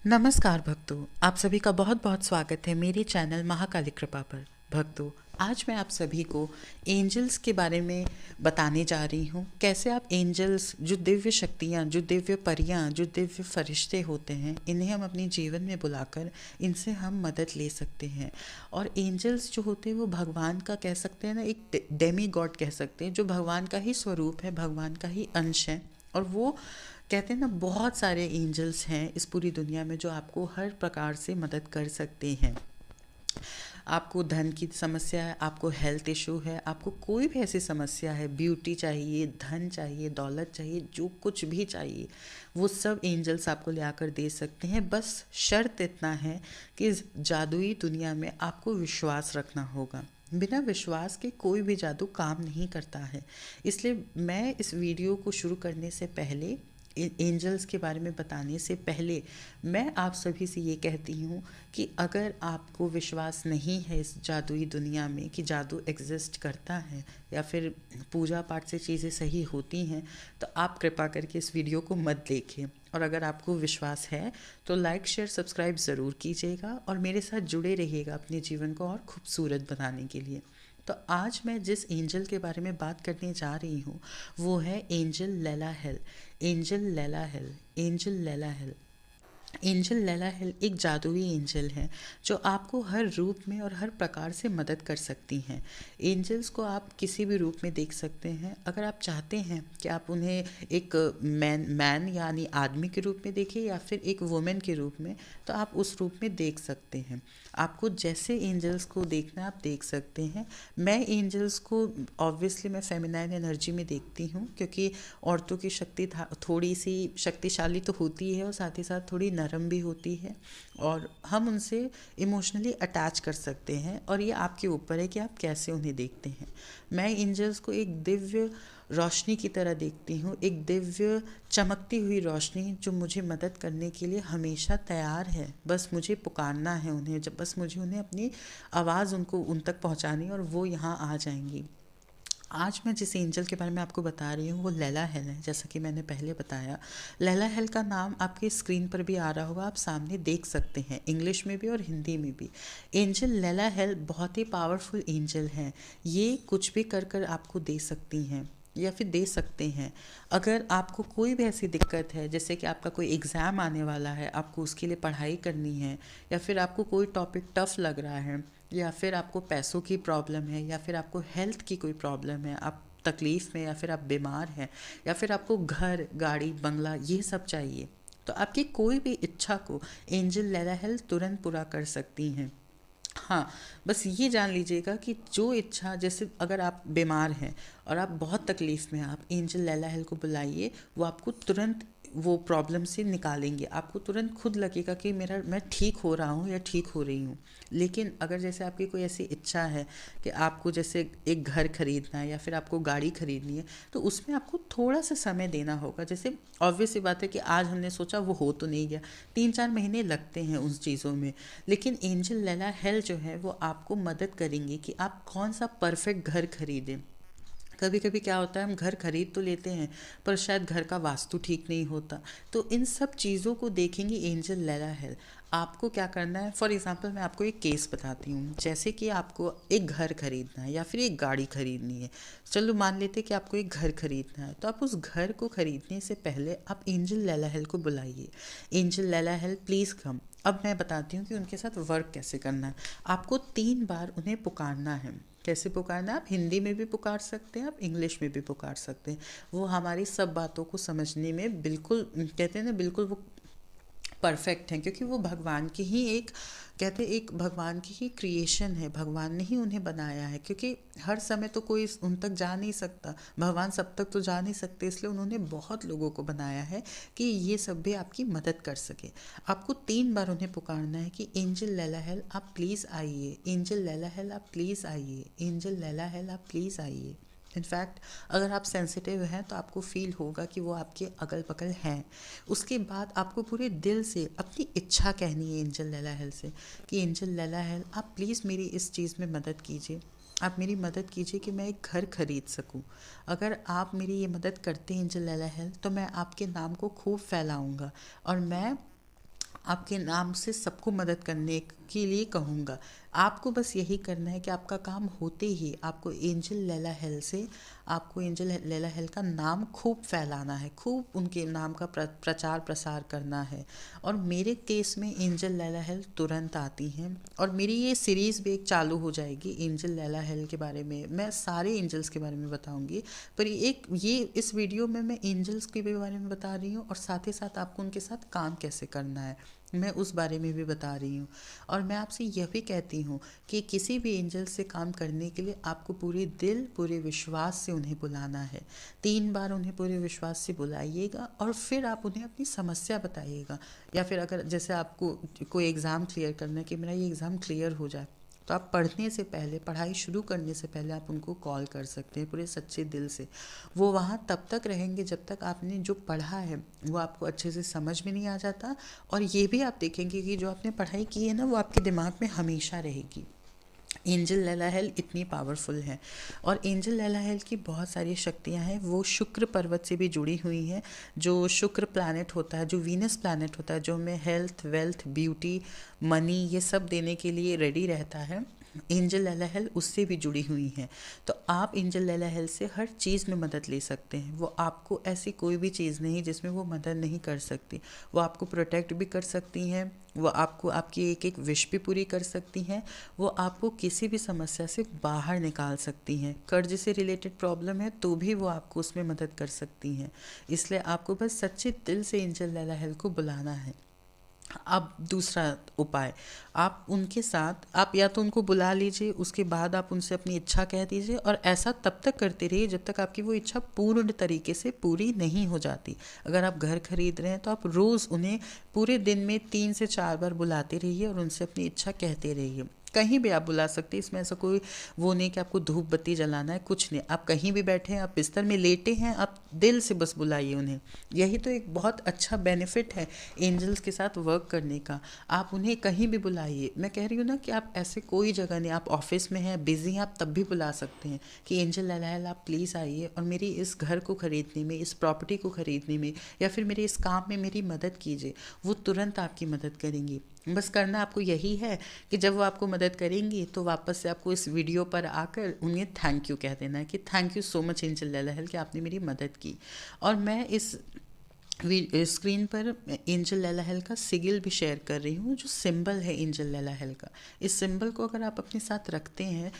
नमस्कार भक्तों, आप सभी का बहुत बहुत स्वागत है मेरे चैनल महाकाली कृपा पर। भक्तों, आज मैं आप सभी को एंजल्स के बारे में बताने जा रही हूँ। कैसे आप एंजल्स, जो दिव्य शक्तियाँ, जो दिव्य परियाँ, जो दिव्य फरिश्ते होते हैं, इन्हें हम अपने जीवन में बुलाकर इनसे हम मदद ले सकते हैं। और एंजल्स जो होते हैं वो भगवान का, कह सकते हैं ना, एक डेमी गॉड कह सकते हैं, जो भगवान का ही स्वरूप है, भगवान का ही अंश है। और वो कहते हैं ना, बहुत सारे एंजल्स हैं इस पूरी दुनिया में जो आपको हर प्रकार से मदद कर सकते हैं। आपको धन की समस्या है, आपको हेल्थ इशू है, आपको कोई भी ऐसी समस्या है, ब्यूटी चाहिए, धन चाहिए, दौलत चाहिए, जो कुछ भी चाहिए वो सब एंजल्स आपको ले आकर दे सकते हैं। बस शर्त इतना है कि इस जादुई दुनिया में आपको विश्वास रखना होगा। बिना विश्वास के कोई भी जादू काम नहीं करता है। इसलिए मैं इस वीडियो को शुरू करने से पहले, एंजल्स के बारे में बताने से पहले, मैं आप सभी से ये कहती हूँ कि अगर आपको विश्वास नहीं है इस जादुई दुनिया में कि जादू एग्जिस्ट करता है या फिर पूजा पाठ से चीज़ें सही होती हैं, तो आप कृपा करके इस वीडियो को मत देखें। और अगर आपको विश्वास है तो लाइक शेयर सब्सक्राइब ज़रूर कीजिएगा और मेरे साथ जुड़े रहिएगा अपने जीवन को और खूबसूरत बनाने के लिए। तो आज मैं जिस एंजल के बारे में बात करने जा रही हूँ वो है angel Laila hello. Angel Laila hello, angel Laila hello. Angel Laila hello एक जादुई एंजल है जो आपको हर रूप में और हर प्रकार से मदद कर सकती हैं। एंजल्स को आप किसी भी रूप में देख सकते हैं। अगर आप चाहते हैं कि आप उन्हें एक मैन यानी आदमी के रूप में देखें या फिर एक वुमेन के रूप में, तो आप उस रूप में देख सकते हैं। आपको जैसे एंजल्स को देखना आप देख सकते हैं। मैं एंजल्स को ऑब्वियसली मैं फेमिनाइन एनर्जी में देखती हूँ, क्योंकि औरतों की शक्ति थोड़ी सी शक्तिशाली तो होती है और साथ ही साथ थोड़ी नरम भी होती है और हम उनसे इमोशनली अटैच कर सकते हैं। और ये आपके ऊपर है कि आप कैसे उन्हें देखते हैं। मैं एंजल्स को एक दिव्य रोशनी की तरह देखती हूँ, एक दिव्य चमकती हुई रोशनी जो मुझे मदद करने के लिए हमेशा तैयार है। बस मुझे पुकारना है उन्हें, जब बस मुझे उन्हें अपनी आवाज़ उन तक पहुँचानी और वो यहाँ आ जाएंगी। आज मैं जिस एंजल के बारे में आपको बता रही हूँ वो लैला हेल है। जैसा कि मैंने पहले बताया, लैला हेल का नाम आपके स्क्रीन पर भी आ रहा होगा, आप सामने देख सकते हैं, इंग्लिश में भी और हिंदी में भी। एंजल लैला हेल बहुत ही पावरफुल एंजल हैं। ये कुछ भी कर कर आपको दे सकती हैं या फिर दे सकते हैं। अगर आपको कोई भी ऐसी दिक्कत है, जैसे कि आपका कोई एग्ज़ाम आने वाला है, आपको उसके लिए पढ़ाई करनी है, या फिर आपको कोई टॉपिक टफ लग रहा है, या फिर आपको पैसों की प्रॉब्लम है, या फिर आपको हेल्थ की कोई प्रॉब्लम है, आप तकलीफ़ में, या फिर आप बीमार हैं, या फिर आपको घर, गाड़ी, बंगला ये सब चाहिए, तो आपकी कोई भी इच्छा को एंजल लैला हेल तुरंत पूरा कर सकती हैं। हाँ, बस ये जान लीजिएगा कि जो इच्छा, जैसे अगर आप बीमार हैं और आप बहुत तकलीफ़ में हैं, आप एंजल लैला हेल को बुलाइए, वो आपको तुरंत वो प्रॉब्लम से निकालेंगे। आपको तुरंत खुद लगेगा कि मैं ठीक हो रहा हूँ या ठीक हो रही हूँ। लेकिन अगर जैसे आपकी कोई ऐसी इच्छा है कि आपको जैसे एक घर खरीदना है या फिर आपको गाड़ी खरीदनी है, तो उसमें आपको थोड़ा सा समय देना होगा। जैसे ऑब्वियस सी बात है कि आज हमने सोचा वो हो तो नहीं गया, 3-4 महीने लगते हैं उन चीज़ों में। लेकिन एंजल लैला हेल जो है वो आपको मदद करेंगे कि आप कौन सा परफेक्ट घर खरीदें। कभी कभी क्या होता है, हम घर खरीद तो लेते हैं पर शायद घर का वास्तु ठीक नहीं होता। तो इन सब चीज़ों को देखेंगे एंजल लैला हेल। आपको क्या करना है, फॉर एग्ज़ाम्पल मैं आपको एक केस बताती हूँ। जैसे कि आपको एक घर खरीदना है या फिर एक गाड़ी खरीदनी है। चलो मान लेते कि आपको एक घर खरीदना है, तो आप उस घर को खरीदने से पहले आप एंजल लैला हेल को बुलाइए। एंजल लैला हेल प्लीज़ कम। अब मैं बताती हूँ कि उनके साथ वर्क कैसे करना है। आपको 3 बार उन्हें पुकारना है। कैसे पुकारना है, आप हिंदी में भी पुकार सकते हैं, आप इंग्लिश में भी पुकार सकते हैं। वो हमारी सब बातों को समझने में बिल्कुल, कहते हैं ना, बिल्कुल वो परफेक्ट हैं, क्योंकि वो भगवान की ही एक, कहते हैं, एक भगवान की ही क्रिएशन है। भगवान ने ही उन्हें बनाया है, क्योंकि हर समय तो कोई उन तक जा नहीं सकता, भगवान सब तक तो जा नहीं सकते, इसलिए उन्होंने बहुत लोगों को बनाया है कि ये सब भी आपकी मदद कर सके। आपको 3 बार उन्हें पुकारना है कि एंजल लैला हेल आप प्लीज़ आइए, एंजल लैला हेल आप प्लीज़ आइए, एंजल लैला हेल आप प्लीज़ आइए। इनफैक्ट अगर आप सेंसिटिव हैं तो आपको फील होगा कि वो आपके अगल बगल हैं। उसके बाद आपको पूरे दिल से अपनी इच्छा कहनी है एंजल लैला हेल से कि एंजल लैला हेल आप प्लीज़ मेरी इस चीज़ में मदद कीजिए। आप मेरी मदद कीजिए कि मैं एक घर खरीद सकूं। अगर आप मेरी ये मदद करते हैं एंजल लैला हेल, तो मैं आपके नाम को खूब फैलाऊंगा और मैं आपके नाम से सबको मदद करने के लिए कहूँगा। आपको बस यही करना है कि आपका काम होते ही आपको एंजल लैला हेल से, आपको एंजल लैला हेल का नाम खूब फैलाना है, खूब उनके नाम का प्रचार प्रसार करना है। और मेरे केस में एंजल लैला हेल तुरंत आती हैं, और मेरी ये सीरीज़ भी एक चालू हो जाएगी एंजल लैला हेल के बारे में। मैं सारे एंजल्स के बारे में बताऊंगी, पर ये इस वीडियो में मैं एंजल्स के भी बारे में बता रही हूँ, और साथ ही साथ आपको उनके साथ काम कैसे करना है मैं उस बारे में भी बता रही हूँ। और मैं आपसे यह भी कहती हूँ कि किसी भी एंजल से काम करने के लिए आपको पूरे दिल पूरे विश्वास से उन्हें बुलाना है। 3 बार उन्हें पूरे विश्वास से बुलाइएगा, और फिर आप उन्हें अपनी समस्या बताइएगा। या फिर अगर जैसे आपको कोई एग्ज़ाम क्लियर करना है कि मेरा ये एग्ज़ाम क्लियर हो जाए, तो आप पढ़ने से पहले, पढ़ाई शुरू करने से पहले आप उनको कॉल कर सकते हैं पूरे सच्चे दिल से। वो वहाँ तब तक रहेंगे जब तक आपने जो पढ़ा है वो आपको अच्छे से समझ में नहीं आ जाता। और ये भी आप देखेंगे कि जो आपने पढ़ाई की है ना, वो आपके दिमाग में हमेशा रहेगी। एंजल लैला हेल इतनी पावरफुल है। और एंजल लैला हेल की बहुत सारी शक्तियां हैं। वो शुक्र पर्वत से भी जुड़ी हुई हैं। जो शुक्र प्लैनेट होता है, जो वीनस प्लैनेट होता है, जो हमें हेल्थ, वेल्थ, ब्यूटी, मनी ये सब देने के लिए रेडी रहता है, एंजल लैला हेल उससे भी जुड़ी हुई हैं। तो आप एंजल लैला हेल से हर चीज़ में मदद ले सकते हैं। वो आपको ऐसी कोई भी चीज़ नहीं जिसमें वो मदद नहीं कर सकती। वो आपको प्रोटेक्ट भी कर सकती हैं, वो आपको आपकी एक एक विश भी पूरी कर सकती हैं, वो आपको किसी भी समस्या से बाहर निकाल सकती हैं। कर्ज से रिलेटेड प्रॉब्लम है तो भी वो आपको उसमें मदद कर सकती हैं। इसलिए आपको बस सच्चे दिल से एंजल लैला हेल को बुलाना है। अब दूसरा उपाय, आप उनके साथ, आप या तो उनको बुला लीजिए, उसके बाद आप उनसे अपनी इच्छा कह दीजिए, और ऐसा तब तक करते रहिए जब तक आपकी वो इच्छा पूर्ण तरीके से पूरी नहीं हो जाती। अगर आप घर खरीद रहे हैं तो आप रोज़ उन्हें पूरे दिन में 3 से 4 बार बुलाते रहिए और उनसे अपनी इच्छा कहते रहिए। कहीं भी आप बुला सकते हैं, इसमें ऐसा कोई वो नहीं कि आपको धूप बत्ती जलाना है, कुछ नहीं। आप कहीं भी बैठे हैं, आप बिस्तर में लेटे हैं, आप दिल से बस बुलाइए उन्हें। यही तो एक बहुत अच्छा बेनिफिट है एंजल्स के साथ वर्क करने का। आप उन्हें कहीं भी बुलाइए। मैं कह रही हूँ ना कि आप ऐसे कोई जगह नहीं, आप ऑफिस में हैं, बिजी हैं, आप तब भी बुला सकते हैं कि एंजल लैला हेल आप प्लीज़ आइए और मेरी इस घर को ख़रीदने में, इस प्रॉपर्टी को ख़रीदने में, या फिर मेरे इस काम में मेरी मदद कीजिए। वो तुरंत आपकी मदद करेंगी। बस करना आपको यही है कि जब वो आपको मदद करेंगी तो वापस से आपको इस वीडियो पर आकर उन्हें थैंक यू कह देना है कि thank you so much angel Laila hello कि आपने मेरी मदद की। और मैं इस स्क्रीन पर एंजल लैला हेल का सिगिल भी शेयर कर रही हूँ, जो सिंबल है एंजल लैला हेल का। इस सिंबल को अगर आप अपने साथ रखते हैं,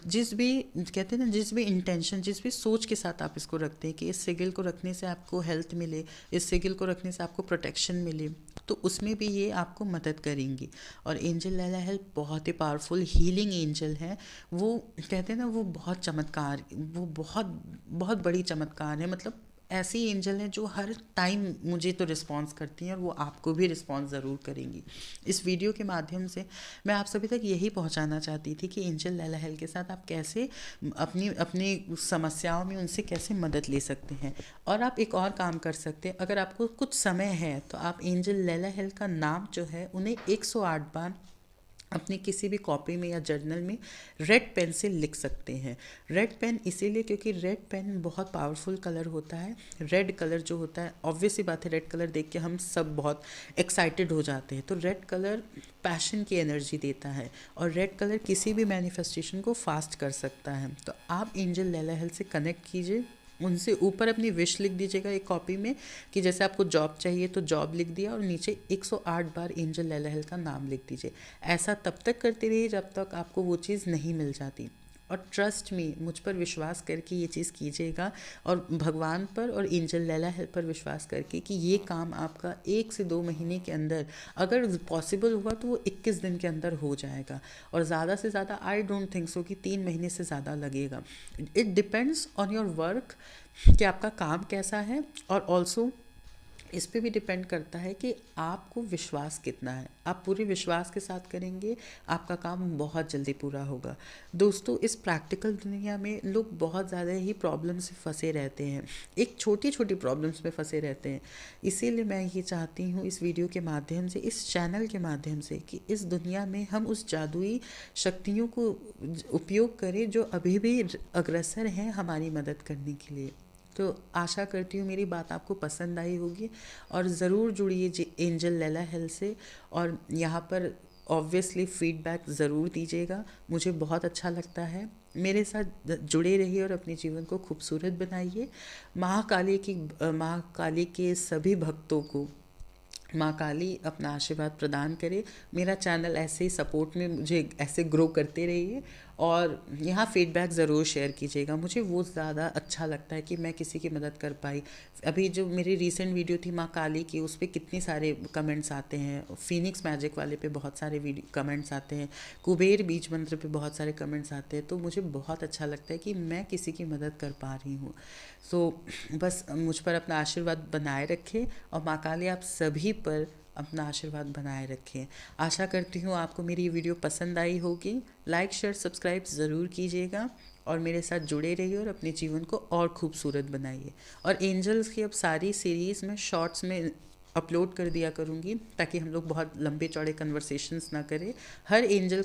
जिस भी कहते हैं ना, जिस भी इंटेंशन, जिस भी सोच के साथ आप इसको रखते हैं कि इस सिगिल को रखने से आपको हेल्थ मिले, इस सिगिल को रखने से आपको प्रोटेक्शन मिले, तो उसमें भी ये आपको मदद करेंगी। और एंजल लैला हेल बहुत ही पावरफुल हीलिंग एंजल है। वो कहते हैं ना, वो बहुत चमत्कार, वो बहुत बहुत बड़ी चमत्कार है। मतलब ऐसी एंजल हैं जो हर टाइम मुझे तो रिस्पॉन्स करती हैं, और वो आपको भी रिस्पॉन्स ज़रूर करेंगी। इस वीडियो के माध्यम से मैं आप सभी तक यही पहुंचाना चाहती थी कि एंजल लैला हेल के साथ आप कैसे अपनी अपनी समस्याओं में उनसे कैसे मदद ले सकते हैं। और आप एक और काम कर सकते हैं, अगर आपको कुछ समय है तो आप एंजल लैला हेल का नाम जो है उन्हें 108 बार अपनी किसी भी कॉपी में या जर्नल में रेड पेन से लिख सकते हैं। रेड पेन इसीलिए क्योंकि रेड पेन बहुत पावरफुल कलर होता है। रेड कलर जो होता है, ऑब्वियस ही बात है, रेड कलर देख के हम सब बहुत एक्साइटेड हो जाते हैं। तो रेड कलर पैशन की एनर्जी देता है, और रेड कलर किसी भी मैनिफेस्टेशन को फास्ट कर सकता है। तो आप एंजल लैला हेल से कनेक्ट कीजिए, उनसे ऊपर अपनी विश लिख दीजिएगा एक कॉपी में, कि जैसे आपको जॉब चाहिए तो जॉब लिख दिया, और नीचे 108 बार एंजल लैला हेल का नाम लिख दीजिए। ऐसा तब तक करते रहिए जब तक आपको वो चीज़ नहीं मिल जाती। और ट्रस्ट मी, मुझ पर विश्वास करके ये चीज़ कीजिएगा, और भगवान पर और एंजल लैला हेल पर विश्वास करके कि ये काम आपका 1 से 2 महीने के अंदर, अगर पॉसिबल हुआ तो वो 21 दिन के अंदर हो जाएगा। और ज़्यादा से ज़्यादा आई डोंट थिंक सो कि 3 महीने से ज़्यादा लगेगा। It depends on your work कि आपका काम कैसा है, और ऑल्सो इस पे भी डिपेंड करता है कि आपको विश्वास कितना है। आप पूरे विश्वास के साथ करेंगे, आपका काम बहुत जल्दी पूरा होगा। दोस्तों, इस प्रैक्टिकल दुनिया में लोग बहुत ज़्यादा ही प्रॉब्लम से फंसे रहते हैं, एक छोटी छोटी प्रॉब्लम्स में फंसे रहते हैं। इसीलिए मैं ये चाहती हूँ इस वीडियो के माध्यम से, इस चैनल के माध्यम से, कि इस दुनिया में हम उस जादुई शक्तियों को उपयोग करें जो अभी भी अग्रसर हैं हमारी मदद करने के लिए। तो आशा करती हूँ मेरी बात आपको पसंद आई होगी और ज़रूर जुड़िए एंजल लैला हेल्थ से। और यहाँ पर ऑब्वियसली फीडबैक ज़रूर दीजिएगा, मुझे बहुत अच्छा लगता है। मेरे साथ जुड़े रहिए और अपने जीवन को खूबसूरत बनाइए। महाकाली के सभी भक्तों को माँ काली अपना आशीर्वाद प्रदान करे। मेरा चैनल ऐसे ही सपोर्ट में मुझे ऐसे ग्रो करते रहिए और यहाँ फीडबैक ज़रूर शेयर कीजिएगा, मुझे वो ज़्यादा अच्छा लगता है कि मैं किसी की मदद कर पाई। अभी जो मेरी रीसेंट वीडियो थी माँ काली की, उस पर कितने सारे कमेंट्स आते हैं, फिनिक्स मैजिक वाले पे बहुत सारे वीडियो कमेंट्स आते हैं, कुबेर बीज मंत्र पे बहुत सारे कमेंट्स आते हैं, तो मुझे बहुत अच्छा लगता है कि मैं किसी की मदद कर पा रही हूँ। सो बस मुझ पर अपना आशीर्वाद बनाए रखें और माँ काली आप सभी पर अपना आशीर्वाद बनाए रखें। आशा करती हूँ आपको मेरी ये वीडियो पसंद आई होगी। लाइक शेयर सब्सक्राइब ज़रूर कीजिएगा और मेरे साथ जुड़े रहिए और अपने जीवन को और खूबसूरत बनाइए। और एंजल्स की अब सारी सीरीज़ में शॉर्ट्स में अपलोड कर दिया करूँगी ताकि हम लोग बहुत लंबे चौड़े कन्वर्सेशंस ना करें। हर एंजल